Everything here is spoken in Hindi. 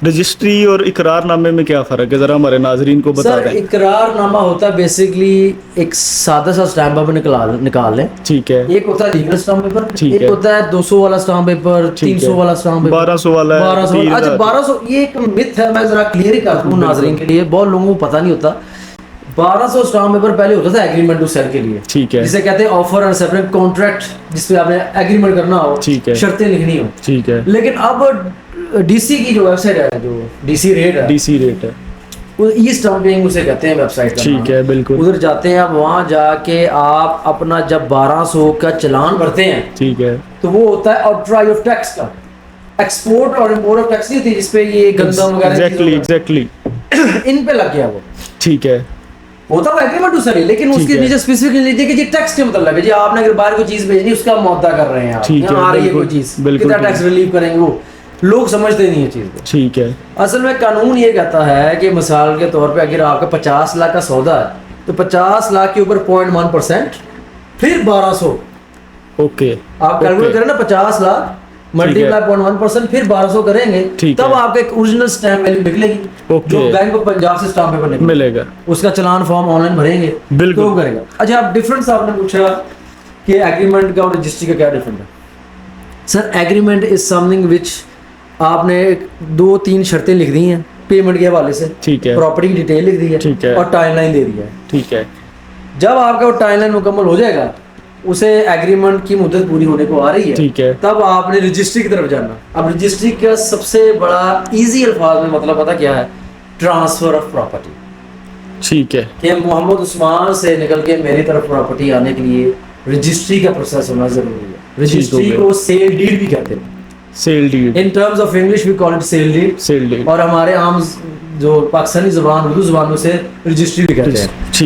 रजिस्ट्री और इकरारनामे में क्या फ़र्क है, ज़रा हमारे नाजरीन को बता सर दें। इकरारनामा होता है बेसिकली एक सादा सा स्टैम्प पेपर निकाल लें। ठीक है, एक होता है लीगल स्टैम्प पेपर, ठीक एक है। होता है 200 वाला स्टैम्प पेपर, ठीक 300 है। वाला स्टैम्प पेपर, 1200 वाला है, 1200 वाला। अच्छा 3000। 1200 ये एक मिथ है, मैं जरा क्लियर ही कर दूं नाजरीन के लिए, बहुत लोगों को पता नहीं होता। 1200 स्टैम्प पेपर पहले होता था एग्रीमेंट टू सेल के लिए, ठीक है, जिसे कहते हैं ऑफर एंड एक्सेप्टेंस कॉन्ट्रैक्ट, जिसपे आपने एग्रीमेंट करना हो, ठीक है। शर्तें लिखनी हो। ठीक है। लेकिन अब डीसी की जो वेबसाइट है, जो डीसी रेट है, डीसी रेट है, वो ई स्टैंपिंग उसे कहते हैं वेबसाइट का ठीक नाम। है, बिल्कुल। उधर जाते हैं, अब वहाँ जाके आप अपना जब 1200 का चालान भरते हैं ठीक है, तो वो होता है आउटराइट ऑफ टैक्स का, एक्सपोर्ट और इम्पोर्ट ऑफ टैक्स नहीं होती जिसपे ये गंदम वगैरह एग्जैक्टली इन पे लग गया वो। ठीक है, होता वो एग्रीमेंट टू सेल, लेकिन ठीक उसके है। नीचे स्पेसिफिक लिख दिया कि ये टैक्स के मतलब है जी, आपने अगर बाहर कोई चीज भेजनी उसका मुआवजा कर रहे हैं आप, ठीक है, यहाँ आ रही है कोई बिल्कुल, चीज, बिल्कुल, कितना टैक्स रिलीव करेंगे, वो लोग समझते नहीं है चीज को। ठीक है, असल में कानून ये कहता है कि मिसाल के तौर पे अगर आपका 50 लाख का सौदा है तो 50 लाख के ऊपर 0.1% फिर 1200, ओके, आप कैलकुलेट करें ना, 50 लाख मल्टीप्लाई 0.1% फिर 1200 करेंगे, ठीक तब है। आपको एक ओरिजिनल स्टैम्प वैल्यू निकलेगी, ओके। जो बैंक ऑफ पंजाब से स्टैम्प पेपर निकलेगा, मिलेगा। उसका चालान फॉर्म ऑनलाइन भरेंगे, बिल्कुल। तो वो करेगा। अच्छा, आप डिफरेंस आपने पूछा कि एग्रीमेंट का और रजिस्ट्री का क्या डिफरेंस है। Sir agreement is something which आपने 2-3 शर्तें लिख दी हैं पेमेंट के हवाले से, ठीक है, प्रॉपर्टी की डिटेल लिख दी है, ठीक है। और टाइमलाइन दे दी है। ठीक है, जब आपका वो टाइमलाइन मुकम्मल हो जाएगा, उसे एग्रीमेंट की मुद्दत पूरी होने को आ रही है, ठीक है। तब आपने रजिस्ट्री की तरफ जाना। अब रजिस्ट्री का सबसे बड़ा इजी अल्फाज में मतलब पता क्या है, ट्रांसफर ऑफ प्रॉपर्टी। ठीक है, कि मोहम्मद उस्मान से निकल के मेरी तरफ प्रॉपर्टी आने के लिए रजिस्ट्री का प्रोसेस होना जरूरी है। रजिस्ट्री हो को सेल डीड भी कहते हैं, sale deed, in terms of English we call it sale deed, sale deed, और हमारे आम जो पाकिस्तानी जुबान उर्दू जुबान में उसे रजिस्ट्री भी कहते हैं। ठीक।